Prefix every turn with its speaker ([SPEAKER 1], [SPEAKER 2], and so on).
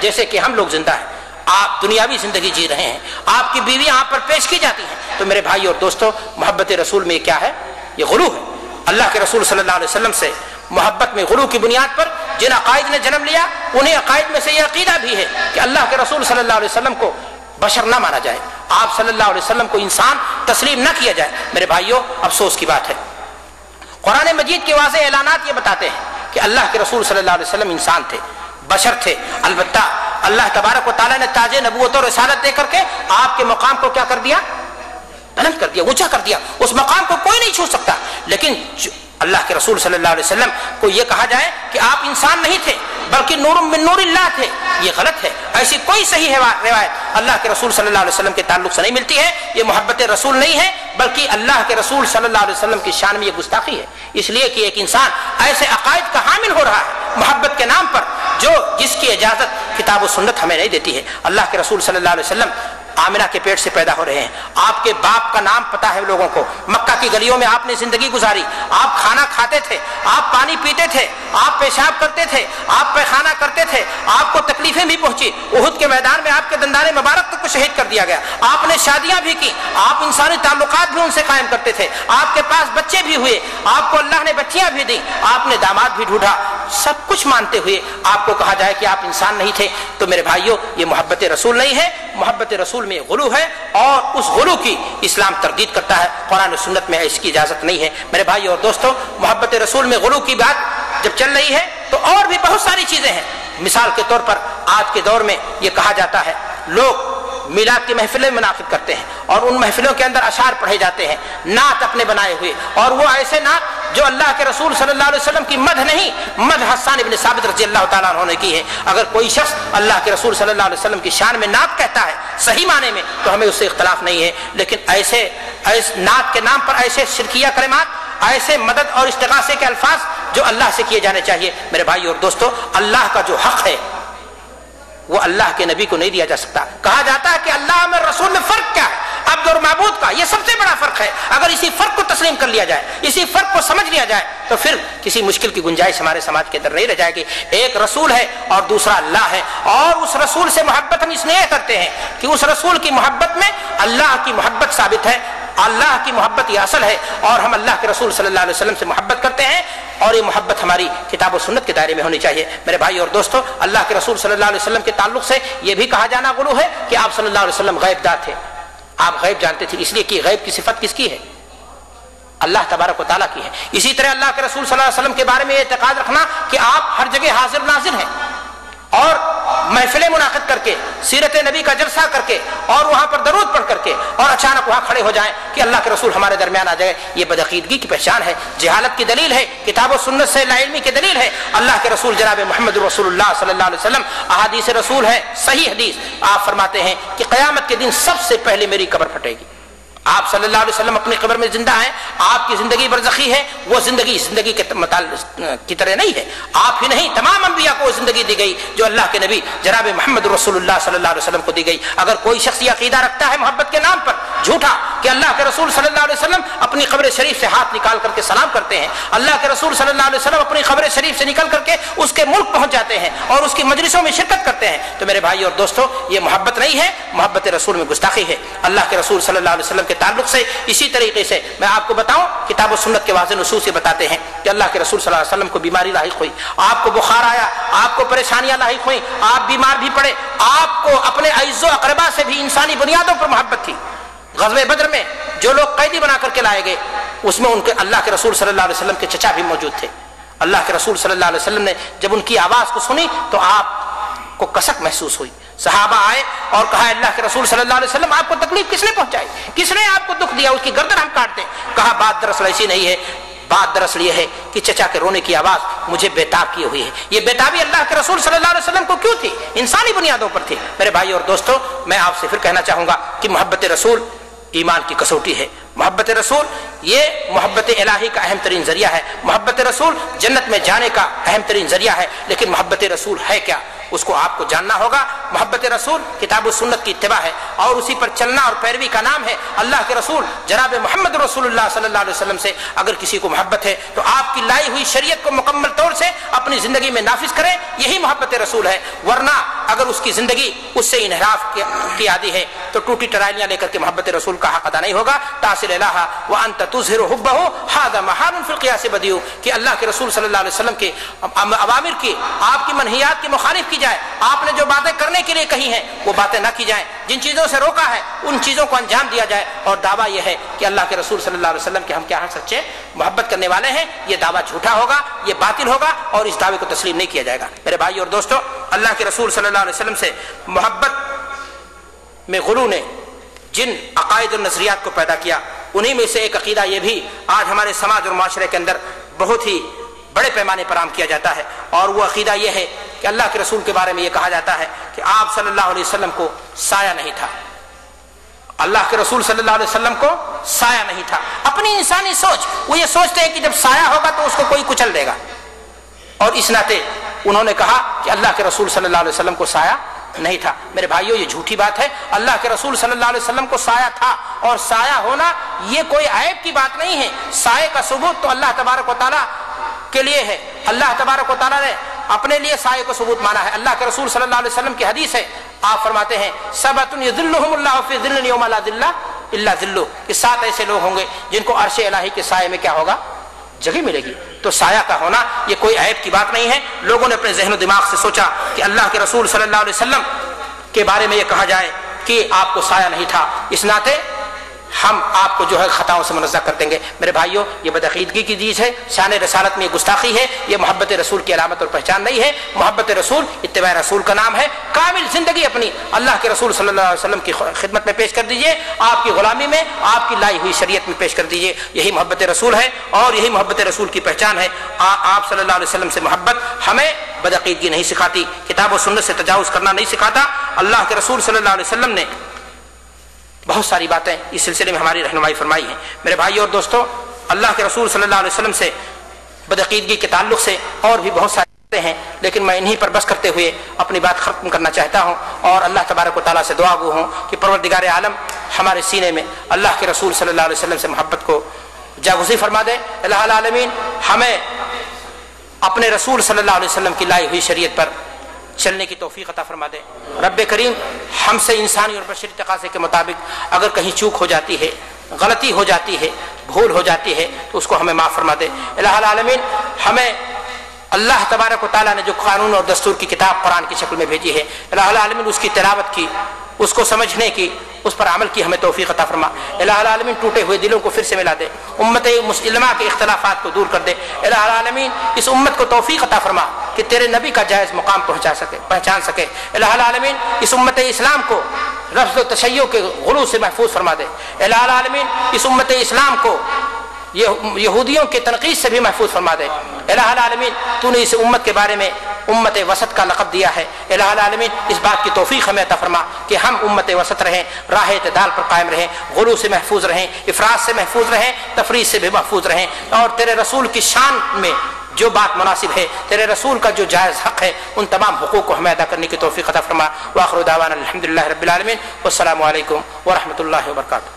[SPEAKER 1] जैसे कि हम लोग जिंदा हैं, आप दुनियावी जिंदगी जी रहे हैं, आपकी बीवी यहाँ पर पेश की जाती है। तो मेरे भाई और दोस्तों, मोहब्बत रसूल में क्या है? ये गुलू है। अल्लाह के रसूल सल्लल्लाहु अलैहि वसल्लम से मोहब्बत में गुलू की बुनियाद पर जिन अकायद ने जन्म लिया, उन्हीं अकायद में से यह अकीदा भी है कि अल्लाह के रसूल सल्लल्लाहु अलैहि वसल्लम को बशर ना माना जाए, आप सल्लल्लाहु अलैहि वसल्लम को इंसान तस्लीम ना किया जाए। मेरे भाइयों, अफसोस की बात है, कुरान मजीद के वाज़ेह ऐलानात ये बताते हैं कि अल्लाह के रसूल सल्लल्लाहु अलैहि वसल्लम इंसान थे, बशर थे। अलबत्ता अल्लाह तबारक व तआला ने ताजे नबूवत और रिसालत दे करके आपके मकाम को क्या कर दिया? बुलंद कर दिया, ऊंचा कर दिया। उस मकाम को कोई नहीं छू सकता। लेकिन अल्लाह के रसूल सल्लल्लाहु अलैहि वसल्लम को यह कहा जाए कि आप इंसान नहीं थे बल्कि नूरुम मिन नूरिल्लाह थे, ये गलत है। ऐसी कोई सही रिवायत अल्लाह के रसूल सल्लल्लाहु अलैहि वसल्लम के ताल्लुक से नहीं मिलती है। ये मोहब्बत रसूल नहीं है, बल्कि अल्लाह के रसूल सल्लल्लाहु अलैहि वसल्लम की शान में ये गुस्ताखी है। इसलिए कि एक इंसान ऐसे अकायद का हामिल हो रहा है मोहब्बत के नाम पर, जिसकी इजाजत किताब और सुन्नत हमें नहीं देती है। अल्लाह के रसूल सल्लल्लाहु अलैहि वसल्लम आमिना के पेट से पैदा हो रहे हैं, आपके बाप का नाम पता है लोगों को, मक्का की गलियों में आपने जिंदगी गुजारी, आप खाना खाते थे, आप पानी पीते थे, आप पेशाब करते थे, आप पैखाना करते थे, आपको तकलीफें भी पहुंची। उहुद के मैदान में आपके दंदाने मुबारक तक को शहीद कर दिया गया, आपने शादियां भी की, आप इंसानी ताल्लुकात भी उनसे कायम करते थे, आपके पास बच्चे भी हुए, आपको अल्लाह ने बच्चियां भी दी, आपने दामाद भी ढूंढा। सब कुछ मानते हुए आपको कहा जाए कि आप इंसान नहीं थे, तो मेरे भाइयों, ये मोहब्बत रसूल नहीं है। मोहब्बत रसूल में गुलू है और उस गुलू की इस्लाम तरदीद करता है। कुरान और सुन्नत में इसकी इजाजत नहीं है। मेरे भाई और दोस्तों, मोहब्बत रसूल में गुलू की बात जब चल रही है तो और भी बहुत सारी चीजें हैं। मिसाल के तौर पर आज के दौर में यह कहा जाता है, लोग मिलाद की महफिलें मुनाकिद करते हैं और उन महफिलों के अंदर अशार पढ़े जाते हैं, नात अपने बनाए हुए, और वो ऐसे नात जो अल्लाह के रसूल सल्लल्लाहु अलैहि वसल्लम की मद नहीं, मद हसन इब्न साबित रज़ी अल्लाह तआला अन्हु ने की है। अगर कोई शख्स अल्लाह के रसूल सल्लल्लाहु अलैहि वसल्लम की शान में नात कहता है सही माने में, तो हमें उससे इख्तलाफ नहीं है। लेकिन ऐसे नात के नाम पर ऐसे शिरकिया कलिमात, ऐसे मदद और इस्तिगासे के अल्फाज जो अल्लाह से किए जाने चाहिए, मेरे भाई और दोस्तों, अल्लाह का जो हक है वो अल्लाह के नबी को नहीं दिया जा सकता। कहा जाता है कि अल्लाह में रसूल में फर्क क्या है? अब्द और माबूद का ये सबसे बड़ा फर्क है। अगर इसी फर्क को तस्लीम कर लिया जाए, इसी फर्क को समझ लिया जाए, तो फिर किसी मुश्किल की गुंजाइश हमारे समाज के अंदर नहीं रह जाएगी। एक रसूल है और दूसरा अल्लाह है, और उस रसूल से मोहब्बत हम इसलिए करते हैं कि उस रसूल की मोहब्बत में अल्लाह की मोहब्बत साबित है, अल्लाह की मोहब्बत ये असल है, और हम अल्लाह के रसूल सल्लल्लाहु अलैहि वसल्लम से मोहब्बत करते हैं, और ये मोहब्बत हमारी किताब और सुन्नत के दायरे में होनी चाहिए। मेरे भाई और दोस्तों, अल्लाह के रसूल सल्लल्लाहु अलैहि वसल्लम के ताल्लुक से ये भी कहा जाना गुलू है कि आप सल्लल्लाहु अलैहि वसल्लम गैबदार थे, आप गैब जानते थे। इसलिए कि गैब की सिफत किसकी है? अल्लाह तबारक व तआला की है। इसी तरह अल्लाह के रसूल सल्लल्लाहु अलैहि वसल्लम के बारे में ये एतकाद रखना कि आप हर जगह हाजिर नाजिर हैं, और महफिलें मुनाकिद करके, सीरत नबी का जलसा करके, और वहां पर दरूद पढ़ करके, और अचानक वहां खड़े हो जाएं कि अल्लाह के रसूल हमारे दरमियान आ जाए, ये बदअकीदगी की पहचान है, जहालत की दलील है, किताब और सुन्नत से लाइल्मी की दलील है। अल्लाह के रसूल जनाब मोहम्मद रसूलुल्लाह सल्लल्लाहु अलैहि वसल्लम, अहादीस रसूल है, सही हदीस, आप फरमाते हैं कि क़यामत के दिन सबसे पहले मेरी कब्र फटेगी। आप सल्लल्लाहु अलैहि वसल्लम अपनी कब्र में जिंदा हैं, आपकी जिंदगी बरज़खी है, वो जिंदगी के की तरह नहीं है। आप ही नहीं, तमाम अंबिया को जिंदगी दी गई जो अल्लाह के नबी जनाब मोहम्मद रसूलुल्लाह सल्लल्लाहु अलैहि वसल्लम को दी गई। अगर कोई शख्स ये अकीदा रखता है मोहब्बत के नाम पर झूठा कि अल्लाह के रसूल सल्लल्लाहु अलैहि वसल्लम अपनी कब्र शरीफ से हाथ निकाल करके सलाम करते हैं, अल्लाह के रसूल सल्लल्लाहु अलैहि वसल्लम अपनी कब्र शरीफ से निकल करके उसके मुल्क पहुंच जाते हैं और उसकी मजलिसों में शिरकत करते हैं, तो मेरे भाई और दोस्तों, ये मोहब्बत नहीं है, मोहब्बत रसूल में गुस्ताखी है। अल्लाह के रसूल सल्लल्लाहु अलैहि वसल्लम के ताल्लुक से इसी तरीके से मैं आपको बताऊं, किताब और सुन्नत के वाज़ेह नसूस से बताते हैं कि अल्लाह के रसूल सल्लल्लाहु अलैहि वसल्लम को बीमारी लाहिक हुई, आपको बुखार आया, आपको परेशानियां लाहिक हुई, आप बीमार भी पड़े, आपको अपने अइज़्ज़ो अक़रबा से भी इंसानी बुनियादों पर मोहब्बत थी। ग़ज़वे बद्र में जो लोग कैदी बना करके लाए गए, उसमें उनके अल्लाह के रसूल सल्लल्लाहु अलैहि वसल्लम के चचा भी मौजूद थे। अल्लाह के रसूल सल्लल्लाहु अलैहि वसल्लम ने जब उनकी आवाज़ को सुनी तो आपको कसक महसूस हुई। सहाबा आए और कहा, अल्लाह के रसूल सल्लल्लाहु अलैहि वसल्लम, आपको तकलीफ किसने पहुंचाई, किसने आपको दुख दिया, उसकी गर्दन हम काट दें। कहा, बात दरअसल ऐसी नहीं है, बात दरअसल यह है कि चचा के रोने की आवाज मुझे बेताब की हुई है। ये बेताबी अल्लाह के रसूल सल्लल्लाहु अलैहि वसल्लम को क्यों थी? इंसानी बुनियादों पर थी। मेरे भाई और दोस्तों, मैं आपसे फिर कहना चाहूंगा कि मोहब्बत रसूल ईमान की कसौटी है। मोहब्बत रसूल ये मोहब्बत इलाही का अहम तरीन जरिया है। मोहब्बत रसूल जन्नत में जाने का अहम तरीन जरिया है। लेकिन मोहब्बत रसूल है क्या? اس को आपको जानना होगा। मोहब्बत रसूल किताब सुन्नत की इत्तिबा है और उसी पर चलना और पैरवी का नाम है। अल्लाह के रसूल जनाब मोहम्मद रसूलुल्लाह सल्लल्लाहु अलैहि वसल्लम से अगर किसी को मोहब्बत है तो आपकी लाई हुई शरीयत को मुकम्मल तौर से अपनी जिंदगी में नाफिज करे, यही मोहब्बत रसूल है। वरना अगर उसकी जिंदगी उससे इनहराफ की आदि है तो टूटी टरालियां लेकर के मोहब्बत रसूल का हक अदा नहीं होगा। तासिल इलाहा व अंत तुज़हिरु हुब्बहु हादा महारुन फिल क़ियास बदियु कि अल्लाह के रसूल सल्लल्लाहु अलैहि वसल्लम के अवामिर की, आपकी मनहियात की मुखालिफ की जाए, आपने जो बातें करने के लिए कही हैं वो बातें ना की जाए, जिन चीज़ों से रोका है उन चीज़ों को अंजाम दिया जाए। और दावा यह है कि अल्लाह के रसूल सल्लल्लाहु अलैहि वसल्लम के हम क्या हैं, सच्चे मोहब्बत करने वाले हैं, ये दावा झूठा होगा, ये बातिल होगा और इस दावे को तस्लीम नहीं किया जाएगा। मेरे भाई और दोस्तों, अल्लाह के रसूल सल्लल्लाहु अलैहि वसल्लम से मोहब्बत में गुलू ने जिन अकायद और नजरियात को पैदा किया, उन्हीं में से एक अकीदा ये भी आज हमारे समाज और माशरे के अंदर बहुत ही बड़े पैमाने पर आम किया जाता है। और वो अकीदा ये है कि अल्लाह के रसूल के बारे में ये कहा जाता है कि आप सल्लल्लाहु अलैहि वसल्लम को साया नहीं था। अल्लाह के रसूल सल्लल्लाहु अलैहि वसल्लम को साया नहीं था। अपनी इंसानी सोच, वो ये सोचते हैं कि जब साया होगा तो उसको कोई कुचल देगा, और इस नाते उन्होंने कहा कि अल्लाह के रसूल सल्लल्लाहु अलैहि वसल्लम को साया नहीं था। मेरे भाइयों, ये झूठी बात है। अल्लाह के रसूल सल्लल्लाहु अलैहि वसल्लम को साया था, और साया होना ये कोई ऐब की बात नहीं है। साये का सबूत तो अल्लाह तबारक व तआला के लिए है। अल्लाह तबारक व तआला ने अपने लिए साये को सबूत माना है। अल्लाह के रसूल सल्लल्लाहु अलैहि वसल्लम की हदीस है, आप फरमाते हैं सबअतुन युज़िल्लुहुमुल्लाहु फी ज़िल्लिन यौमा ला ज़िल्ला इल्ला ज़िल्लु, कि 7 ऐसे लोग होंगे जिनको अर्श इलाही के साये में क्या होगा, जगह मिलेगी। तो साया का होना ये कोई ऐब की बात नहीं है। लोगों ने अपने ज़हन दिमाग से सोचा कि अल्लाह के रसूल सल्लल्लाहु अलैहि वसल्लम के बारे में ये कहा जाए कि आपको साया नहीं था, इस नाते हम आपको जो है खताओं से मुनज़्ज़ह कर देंगे। मेरे भाइयों, ये बदअक़ीदगी की चीज़ है, शान रसालत में ये गुस्ताखी है, ये मोहब्बत रसूल की अलामत और पहचान नहीं है। मोहब्बत रसूल इत्तिबा रसूल का नाम है। कामिल ज़िंदगी अपनी अल्लाह के रसूल सल्लल्लाहु अलैहि वसल्लम की खिदमत में पेश कर दीजिए, आपकी ग़ुलामी में, आपकी लाई हुई शरीयत में पेश कर दीजिए। यही मोहब्बत रसूल है और यही मोहब्बत रसूल की पहचान है। आप सल्लल्लाहु अलैहि वसल्लम से मोहब्बत हमें बदअक़ीदगी नहीं सिखाती, किताब और सुन्नत से तजावुज़ करना नहीं सिखाता। अल्लाह के रसूल सल्लल्लाहु अलैहि वसल्लम ने बहुत सारी बातें इस सिलसिले में हमारी रहनुमाई फरमाई है। मेरे भाइयों और दोस्तों, अल्लाह के रसूल सल्लल्लाहु अलैहि वसल्लम से बदअक़ीदगी के ताल्लुक से और भी बहुत सारी बातें हैं, लेकिन मैं इन्हीं पर बस करते हुए अपनी बात खत्म करना चाहता हूँ और अल्लाह तबारक व तआला से दुआ गो हूँ कि परवरदिगार आलम हमारे सीने में अल्लाह के रसूल सल्लल्लाहु अलैहि वसल्लम से मोहब्बत को जागुज़ी फरमा दे। इलाहुल आलमीन हमें अपने रसूल सल्लल्लाहु अलैहि वसल्लम की लाई हुई शरीयत पर चलने की तौफीक अता फरमा दे। रब्बे करीम हमसे इंसानी और बशरी तकाज़े के मुताबिक अगर कहीं चूक हो जाती है, गलती हो जाती है, भूल हो जाती है तो उसको हमें माफ़ फरमा दे। इलाहुल आलमीन हमें अल्लाह तबारक व तआला ने जो कानून और दस्तूर की किताब कुरान की शक्ल में भेजी है, इलाहुल आलमीन उसकी तिलावत की, उसको समझने की, उस पर अमल की हमें तौफीक अता फरमा। इलाहुल आलमीन टूटे हुए दिलों को फिर से मिला दे, उम्मत मुस्लिमा के इख्तिलाफात को दूर कर दे। इलाहुल आलमीन इस उम्मत को तौफीक अता फरमा कि तेरे नबी का जायज़ मुकाम पहचान सके। इलाहुल आलमीन इस उम्मत इस्लाम को रफ्ज़ व तशय्युअ के गुलू से महफूज फरमा दे। इलाहुल आलमीन इस उम्मत इस्लाम को यहूदियों के तनकीद से भी महफूज फरमा दे। इलाहुल आलमीन तूने इस उम्मत के बारे में उम्मत वसत का लक़ब दिया है। इलाहुल आलमीन इस बात की तौफीक हमें अता फरमा कि हम उम्मत वसत रहें, राह इत्तिदाल पर कायम रहें, गुलू से महफूज रहें, इफ़रात से महफूज रहें, तफरीद से भी महफूज रहें, और तेरे रसूल की शान में जो बात मुनासिब है, तेरे रसूल का जो जायज़ हक़ है, उन तमाम हुकूक़ को हमें अदा करने की तौफीक अता फरमा। व आखिरु दावाना अल्हम्दुलिल्लाहि रब्बिल आलमीन। वस्सलामु अलैकुम व रहमतुल्लाहि व बरकातुहू।